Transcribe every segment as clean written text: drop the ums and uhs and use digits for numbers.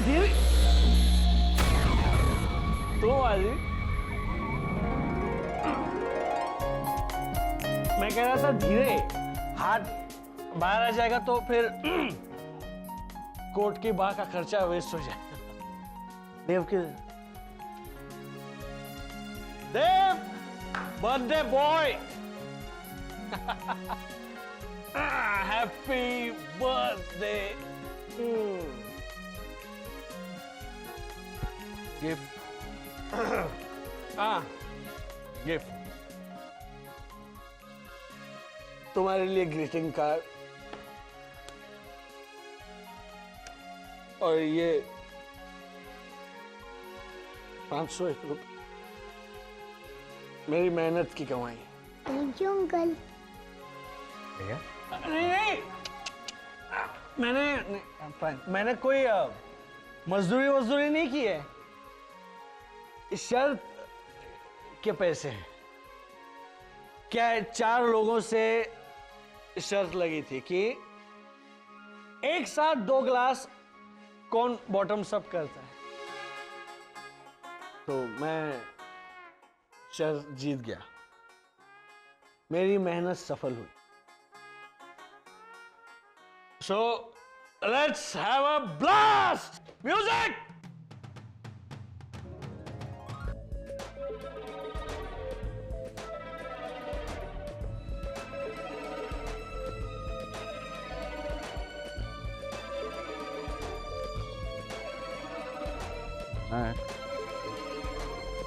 धीरे तो वाली मैं कह रहा था धीरे, हाथ बाहर आ जाएगा तो फिर कोर्ट की बाह का खर्चा वेस्ट हो जाएगा। देव के Dev birthday boy happy birthday gift gift तुम्हारे लिए ग्रीटिंग कार्ड और ये 501 रुपये मेरी मेहनत की कमाई। Thank you uncle. नहीं मैंने कोई मजदूरी नहीं की है, शर्त के पैसे हैं। क्या है, 4 लोगों से शर्त लगी थी कि एक साथ 2 गिलास कौन बॉटम अप करता है, तो मैं शर्त जीत गया, मेरी मेहनत सफल हुई। So let's have a blast! Music!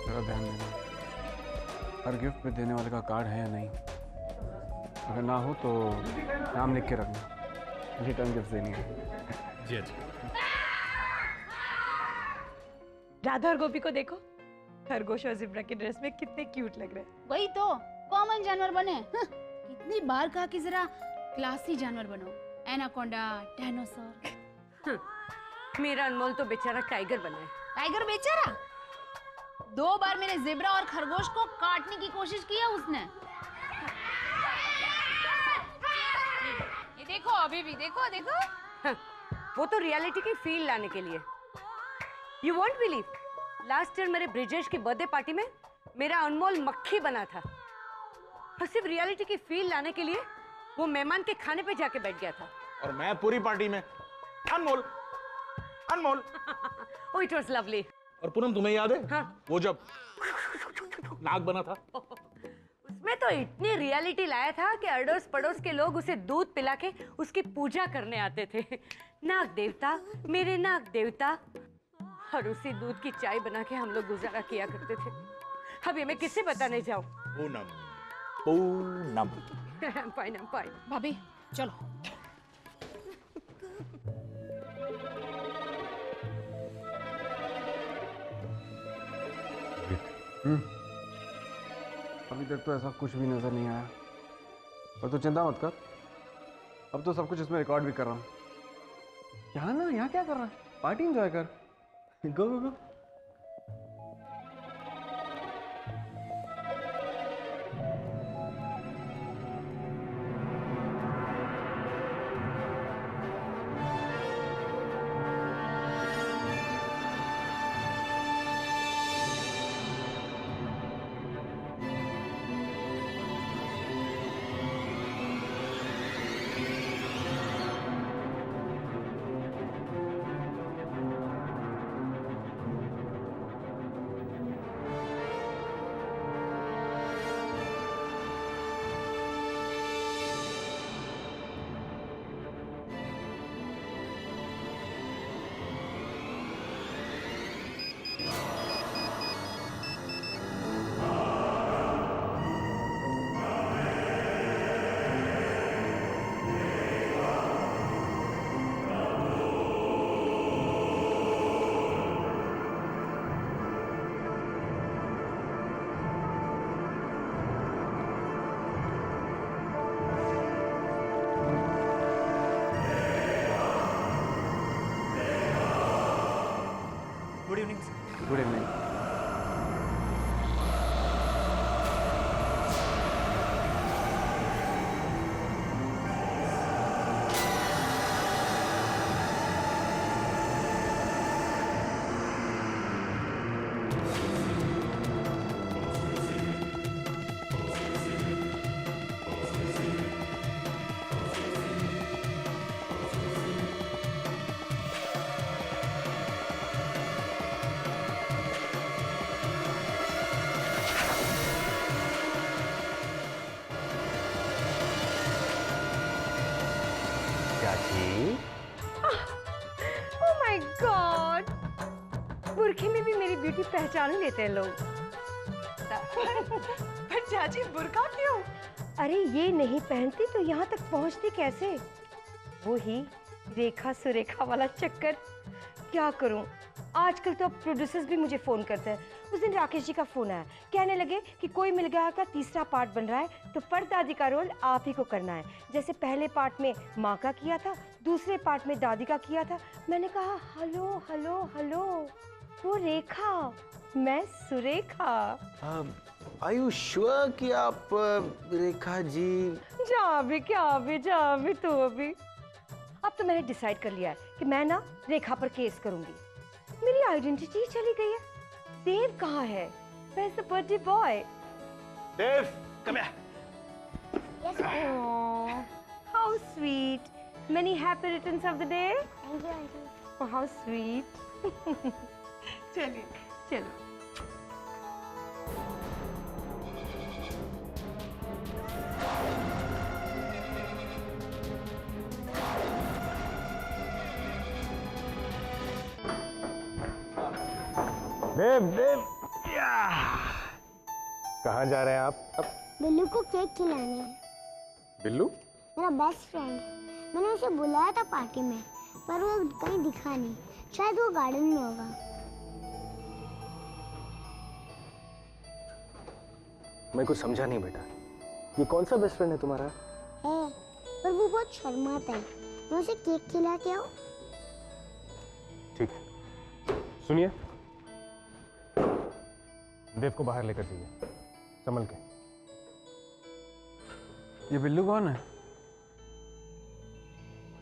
जरा ध्यान देना, हर गिफ्ट पे देने वाले का कार्ड है या नहीं, अगर ना हो तो नाम लिख के रखना, रिटर्न गिफ्ट देनी है। जी अच्छा। राधा और गोपी को देखो, खरगोश और जिब्रा की ड्रेस में कितने क्यूट लग रहे हैं। वही तो कॉमन जानवर बने। कितनी बार कहा कि जरा क्लासी जानवर बनो, एनाकोंडा, डायनासोर। मेरा अनमोल तो बेचारा टाइगर बना है। टाइगर बेचारा 2 बार मेरे जिब्रा और खरगोश को काटने की कोशिश की है उसने। ये देखो, अभी भी देखो देखो। वो तो रियलिटी की फील लाने के लिए। You won't believe, last year मेरे ब्रिजेश की बर्थडे पार्टी में मेरा अनमोल मक्खी बना था, और सिर्फ रियलिटी की फील लाने के लिए वो मेहमान के खाने पे जाके बैठ गया था। और मैं पूरी पार्टी में अनमोल अनमोल। Oh, it was lovely. और पूनम तुम्हें याद है? हाँ। वो जब नाग बना था, उसमें तो इतनी रियलिटी लाया था कि अड़ोस पड़ोस के लोग उसे दूध पिला के उसकी पूजा करने आते थे। नाग देवता, मेरे नाग देवता। और उसी दूध की चाय बना के हम लोग गुजारा किया करते थे। अब ये मैं किससे बताने जाऊं? पूनम पूनम। I'm fine. भाभी चलो। अभी तक तो ऐसा कुछ भी नजर नहीं आया, और तू चिंता मत कर, अब तो सब कुछ इसमें रिकॉर्ड भी कर रहा हूँ। यहाँ ना, यहाँ क्या कर रहा है, पार्टी एंजॉय कर। Go go go. Good evening sir. Good evening. Oh my God, बुरखे में भी मेरी ब्यूटी पहचान लेते हैं लोग। पर चाची बुर्का क्यों? अरे ये नहीं पहनती तो यहाँ तक पहुँचती कैसे? वो ही रेखा सुरेखा वाला चक्कर। क्या करूं, आजकल तो अब प्रोड्यूसर्स भी मुझे फोन करते हैं। उस दिन राकेश जी का फोन आया, कहने लगे कि कोई मिल गया का तीसरा पार्ट बन रहा है तो परदादी का रोल आप ही को करना है। जैसे पहले पार्ट में माँ का किया था, दूसरे पार्ट में दादी का किया था। मैंने कहा हेलो हेलो हेलो, वो रेखा, मैं सुरेखा। आर यू श्योर कि आप रेखा जी? जा भी तू अभी। अब तो मैंने डिसाइड कर लिया है कि मैं ना रेखा पर केस करूंगी। मेरी आइडेंटिटी चली गई है। देव कहाँ है? Where's the birthday boy? Dev, come here. Oh, how sweet. Many happy returns of the day. Thank you aunty. Oh, how sweet. चलिए। चलो। देव कहाँ जा रहे हैं आप? बिल्लू को केक खिलाने। बिल्लू? मेरा बेस्ट फ्रेंड, मैंने उसे बुलाया था पार्टी में, पर वो कहीं दिखा नहीं। शायद वो गार्डन में होगा। मैं कुछ समझा नहीं बेटा, ये कौन सा बेस्ट फ्रेंड है तुम्हारा? है, पर वो बहुत शर्माता है। मैं उसे केक खिला के आऊं? ठीक है, सुनिए, देव को बाहर लेकर जाइए, संभल के। ये बिल्लू कौन है?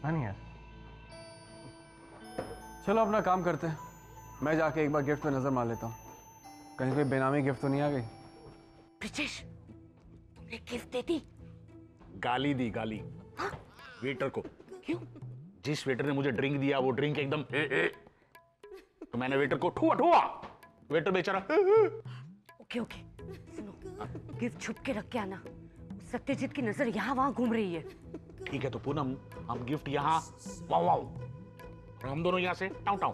हाँ नहीं यार, चलो अपना काम करते हैं। मैं जाके एक बार गिफ्ट पे नजर मार लेता हूँ, कहीं कोई बेनामी गिफ्ट तो नहीं आ गई। ब्रिजेश, तुमने गिफ्ट दे दी? गाली दी, गाली वेटर को। क्यों? जिस वेटर ने मुझे ड्रिंक दिया वो ड्रिंक एकदम तो मैंने वेटर को ठुआ ठुआ। वेटर बेचारा ओके ओके, सुनो, गिफ्ट छुप के रख के आना। सत्यजीत की नजर यहाँ वहाँ घूम रही है। ठीक है, तो पूनम हम गिफ्ट यहाँ वाओ वाओ और हम दोनों यहाँ से टाउ टाउ।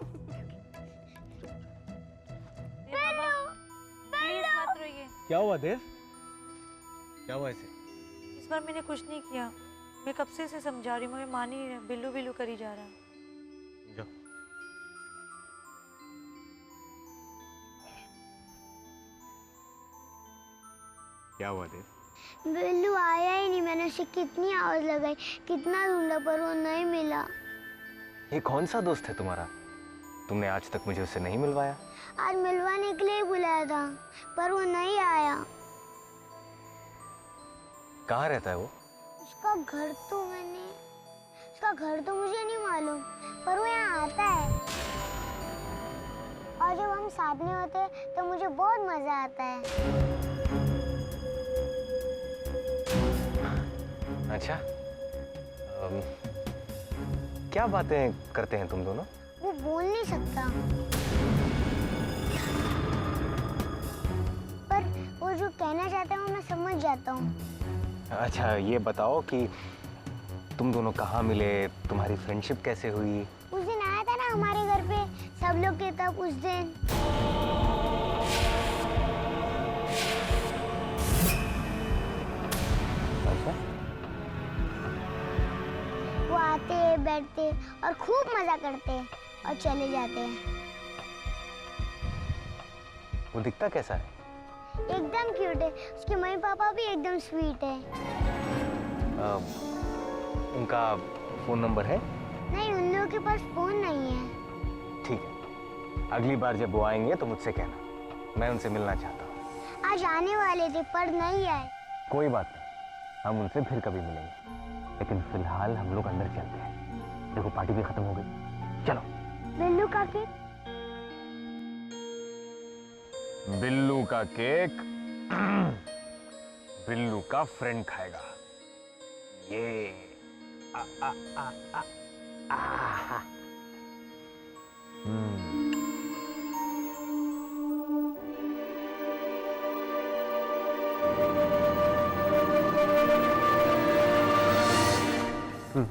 प्लीज मत रोइए। क्या हुआ देव? क्या हुआ इसे? इस बार मैंने कुछ नहीं किया। मैं कब से इसे समझा रही हूँ, मैं मान ही नहीं रहा। बिल्लू बिल्लू करी जा रहा है। जाओ। क्या हुआ देव? बिल्लू आया ही नहीं। मैंने उसे कितनी आवाज लगाई, कितना ढूंढा, पर वो नहीं मिला। ये कौन सा दोस्त है तुम्हारा? तुमने आज तक मुझे उससे नहीं मिलवाया। आज मिलवाने के लिए बुलाया था, पर वो नहीं आया। कहाँ रहता है वो? उसका घर तो मुझे नहीं मालूम, पर वो यहाँ आता है। और जब हम साथ में होते हैं तो मुझे बहुत मजा आता है। अच्छा, क्या बातें करते हैं तुम दोनों? वो बोल नहीं सकता, पर वो जो कहना चाहता है वो मैं समझ जाता हूँ। अच्छा, ये बताओ कि तुम दोनों कहाँ मिले, तुम्हारी फ्रेंडशिप कैसे हुई? उस दिन आया था ना हमारे घर पे सब लोग के, तब उस दिन। अच्छा, वो आते बैठते और खूब मजा करते और चले जाते हैं। वो दिखता कैसा है? एकदम क्यूट है। उसके मम्मी पापा भी एकदम स्वीट है। उनका फोन नंबर है? नहीं, उन लोगों के पास फोन नहीं है। ठीक है, अगली बार जब वो आएंगे तो मुझसे कहना, मैं उनसे मिलना चाहता हूँ। आज आने वाले थे पर नहीं आए। कोई बात नहीं, हम उनसे फिर कभी मिलेंगे, लेकिन फिलहाल हम लोग अंदर चलते हैं। देखो पार्टी भी खत्म हो गई, चलो। बिल्लू का केक? बिल्लू का केक बिल्लू का फ्रेंड खाएगा। ये आ, आ, आ, आ, आ, आ,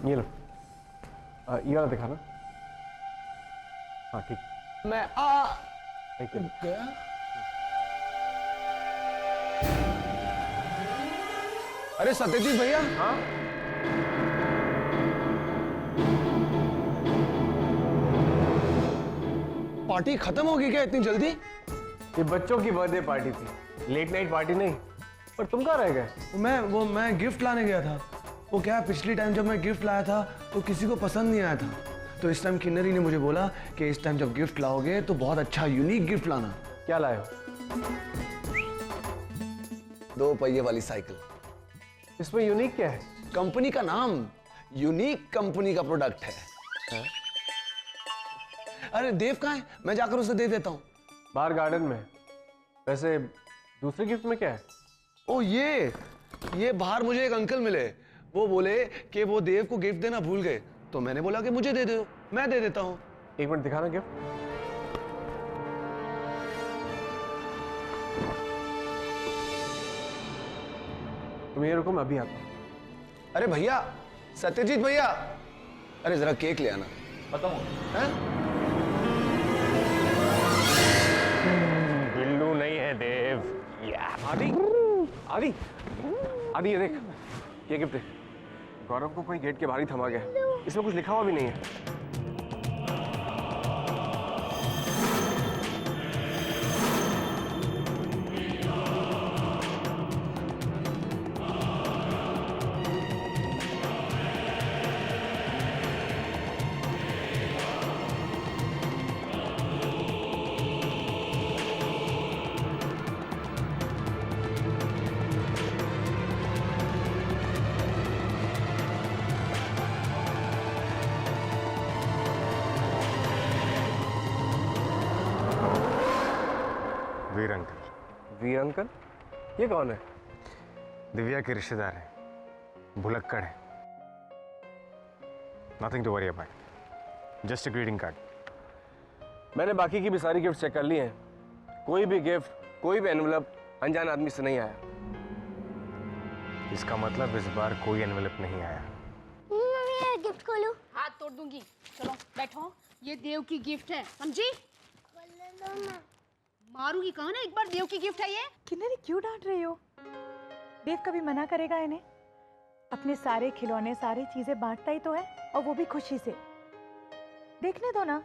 ये लो। ये वाला दिखाना। हाँ ठीक। मैं थैंक यू। गया। अरे सत्यजीत भैया। हाँ पार्टी खत्म होगी क्या इतनी जल्दी? ये बच्चों की बर्थडे पार्टी थी, लेट नाइट पार्टी नहीं। पर तुम कहाँ रह गए? मैं गिफ्ट लाने गया था। वो क्या, पिछली टाइम जब मैं गिफ्ट लाया था तो किसी को पसंद नहीं आया था, तो इस टाइम किन्नरी ने मुझे बोला कि इस टाइम जब गिफ्ट लाओगे तो बहुत अच्छा यूनिक गिफ्ट लाना। क्या लाए हो? 2 पहिए वाली साइकिल। इसमें यूनिक क्या है? कंपनी का नाम यूनिक कंपनी का प्रोडक्ट है। अरे देव कहाँ है? मैं जाकर उसे दे देता हूँ। बाहर गार्डन में। वैसे दूसरे गिफ्ट में क्या है? ओ ये बाहर मुझे एक अंकल मिले। वो बोले कि वो देव को गिफ्ट देना भूल गए, तो मैंने बोला कि मुझे दे दो, मैं दे देता हूँ। एक मिनट दिखाना गिफ्ट। तुम ये रुको, मैं अभी आता हूँ। अरे भैया, सत्यजीत भैया, अरे जरा केक ले आना। बताऊँ? हैं? बिल्लू नहीं है देव। आदि आदि आदि, ये देख, ये गिफ्ट है। गौरव को कोई गेट के बाहर ही थमा गया। इसमें कुछ लिखा हुआ भी नहीं है। वीर अंकल। वीर अंकल? ये कौन है? दिव्या के रिश्तेदार हैं, भुलक्कड़ है। Nothing to worry about, just a greeting card. मैंने बाकी की भी सारी गिफ्ट चेक कर ली हैं। कोई भी गिफ्ट, कोई भी एनवलप अनजान आदमी से नहीं आया। इसका मतलब इस बार कोई एनवेलप नहीं आया। मम्मी गिफ्ट खोलो। हाथ तोड़ दूंगी। चलो बैठो, ये देव की गिफ्ट है, समझी? मारूंगी, कहा ना एक बार, देव की गिफ्ट है ये। किन्नरी क्यों डांट रही हो? देव कभी मना करेगा इन्हें? अपने सारे खिलौने, सारी चीजें बांटता ही तो है, और वो भी खुशी से। देखने दो ना।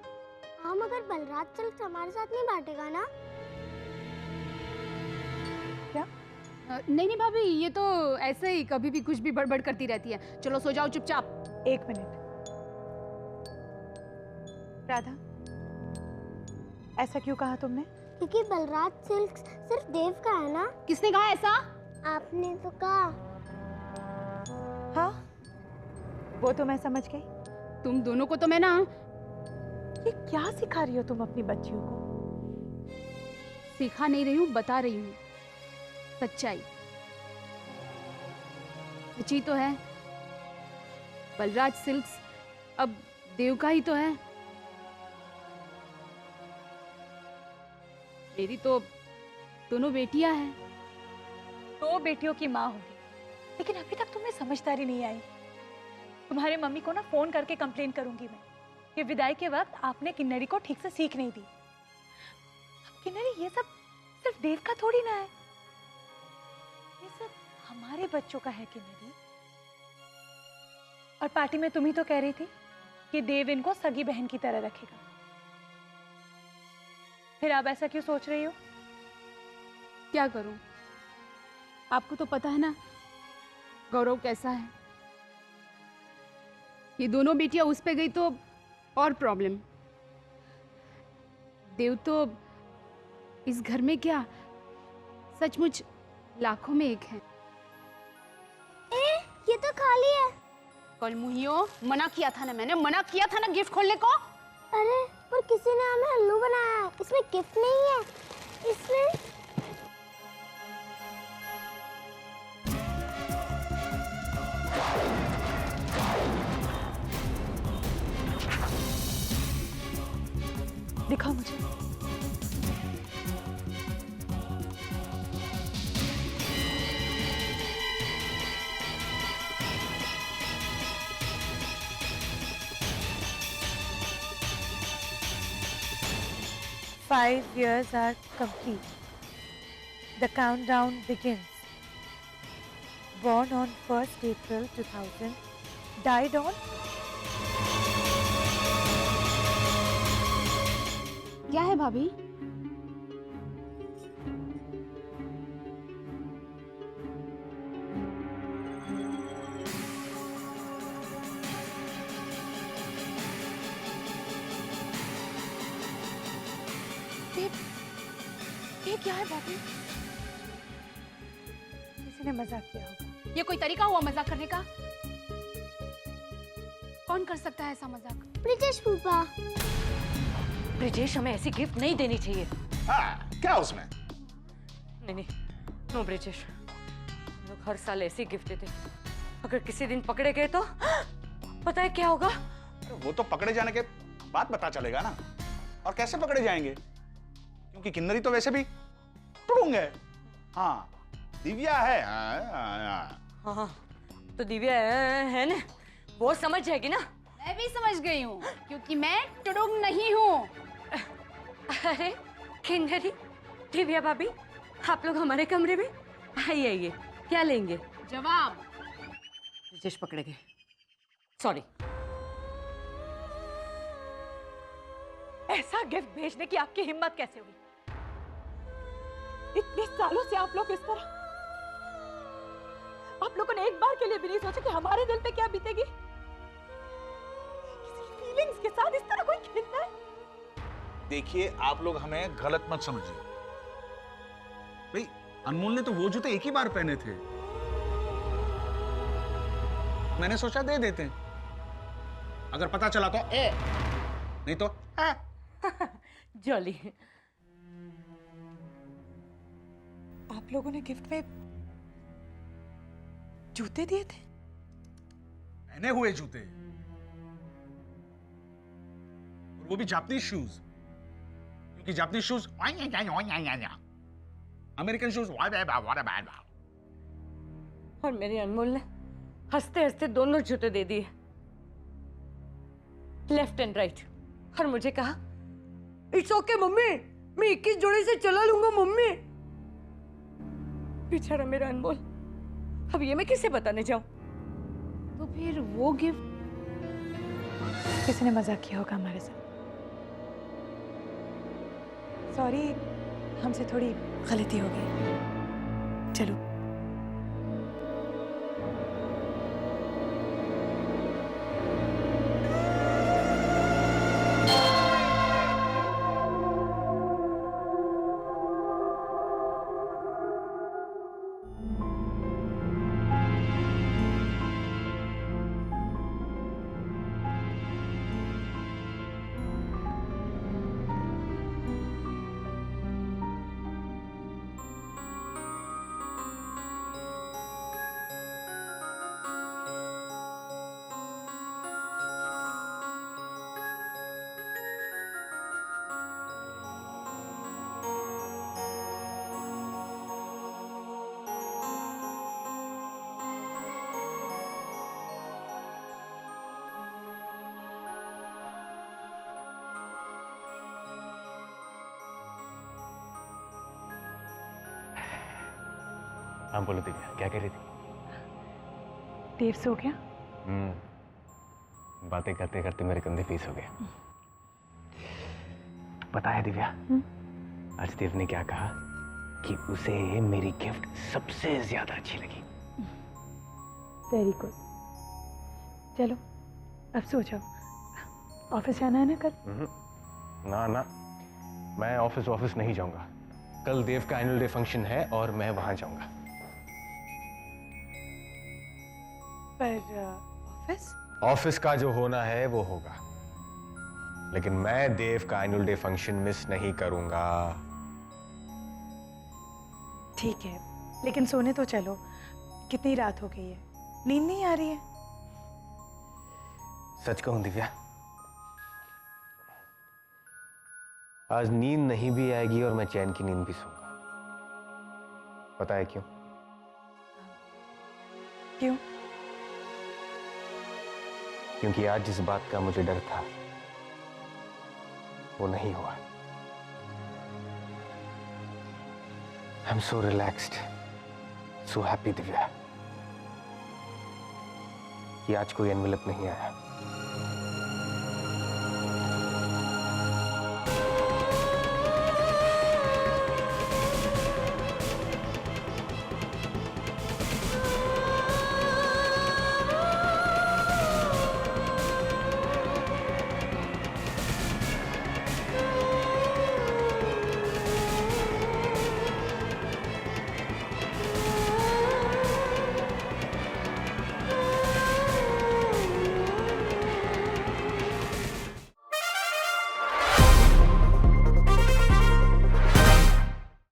हाँ मगर बलराज सिल्क हमारे साथ नहीं बांटेगा ना? क्या? नहीं भाभी, ये तो ऐसे ही कभी भी कुछ भी बड़बड़ करती रहती है। चलो सो जाओ चुपचाप। एक मिनट राधा, ऐसा क्यों कहा तुमने? क्योंकि बलराज सिल्क सिर्फ देव का है ना। किसने कहा ऐसा? आपने तो कहा। हाँ, वो तो मैं समझ गई। तुम दोनों को तो मैं ना। ये क्या सिखा रही हो तुम अपनी बच्चियों को? सिखा नहीं रही हूँ, बता रही हूँ सच्चाई। सच्ची तो है, बलराज सिल्क्स अब देव का ही तो है। मेरी तो दोनों बेटियां हैं। 2 बेटियों की माँ होगी, लेकिन अभी तक तुम्हें समझदारी नहीं आई। तुम्हारे मम्मी को ना फोन करके कंप्लेन करूंगी मैं कि विदाई के वक्त आपने किन्नरी को ठीक से सीख नहीं दी। अब किन्नरी, ये सब सिर्फ देव का थोड़ी ना है, ये सब हमारे बच्चों का है किन्नरी। और पार्टी में तुम ही तो कह रही थी कि देव इनको सगी बहन की तरह रखेगा। फिर आप ऐसा क्यों सोच रही हो? क्या करूं? आपको तो पता है ना गौरव कैसा है। ये दोनों बेटियां उस पे गई तो और प्रॉब्लम। देव तो इस घर में क्या, सचमुच लाखों में एक है। ये तो खाली है। कल मुहियो, मना किया था ना, मैंने मना किया था ना गिफ्ट खोलने को। अरे पर किसी ने हमें उल्लू बनाया है। इसमें गिफ्ट नहीं है, इसमें दिखाओ मुझे। 5 years are complete. The countdown begins. Born on 1st April 2000, died on. क्या है भाभी? ये क्या है भाभी? किसी ने मजाक किया होगा। ये कोई तरीका हुआ मजाक करने का? कौन कर सकता है ऐसा मजाक? ब्रिटिश फूफा। ब्रिजेश, हमें ऐसी गिफ्ट नहीं देनी चाहिए। हाँ, क्या उसमें? नहीं नहीं, नो ब्रिजेश। हम लोग हर साल ऐसी गिफ्ट देते, अगर किसी दिन पकड़े गए तो पता है क्या होगा? वो तो पकड़े जाने के बाद पता चलेगा ना। और कैसे पकड़े जाएंगे? क्योंकि किन्नरी तो वैसे भी टुड़ूंग है। हाँ, दिव्या है। हाँ, तो दिव्या है ना, वो समझ जाएगी ना। मैं भी समझ गई हूँ, क्योंकि मैं टुडुंग नहीं हूँ। अरे किन्नरी, दिव्या भाभी, आप लोग हमारे कमरे में आइए आइए। क्या लेंगे? जवाब। ब्रिजेश पकड़े गए, सॉरी। ऐसा गिफ्ट भेजने की आपकी हिम्मत कैसे हुई? इतने सालों से आप लोग इस तरह, आप लोगों ने एक बार के लिए भी नहीं सोचा कि हमारे दिल पे क्या बीतेगी? किसी फीलिंग्स के साथ इस तरह कोई खेलता है? देखिए, आप लोग हमें गलत मत समझिए। भाई, अनमोल ने तो वो जूते एक ही बार पहने थे। मैंने सोचा दे देते हैं, अगर पता चला तो नहीं तो जॉली। आप लोगों ने गिफ्ट में जूते दिए थे? पहने हुए जूते, और वो भी जापानीज शूज। क्योंकि जापानीज शूज अमेरिकन शूज। और मेरे अनमोल ने हंसते हंसते दोनों जूते दे दिए, लेफ्ट एंड राइट। और मुझे कहा, इट्स ओके मम्मी, मैं 21 जोड़े से चला लूंगा मम्मी। बेचारा मेरा अनमोल, अब ये मैं किसे बताने जाऊं? तो फिर वो गिफ्ट? किसी ने मजाक किया होगा हमारे साथ। सॉरी, हमसे थोड़ी गलती हो गई। चलो। हाँ बोलो दिव्या, क्या कह रही थी? देव सो गया? बातें करते करते मेरे कंधे पीस हो गए। पता है दिव्या, आज देव ने क्या कहा कि उसे मेरी गिफ्ट सबसे ज्यादा अच्छी लगी। Very good. चलो अब सो जाओ, ऑफिस जाना है ना कल? ना ना, मैं ऑफिस नहीं जाऊंगा। कल देव का एनुअल डे फंक्शन है और मैं वहां जाऊंगा। पर ऑफिस का जो होना है वो होगा, लेकिन मैं देव का एनुअल डे फंक्शन मिस नहीं करूंगा। ठीक है, लेकिन सोने तो चलो। कितनी रात हो गई है, नींद नहीं आ रही है? सच कहूं दिव्या, आज नींद नहीं भी आएगी और मैं चैन की नींद भी सोऊंगा। पता है क्यों? क्यों? क्योंकि आज जिस बात का मुझे डर था वो नहीं हुआ। I'm so relaxed, so happy, Divya, कि आज कोई एनवेलप नहीं आया।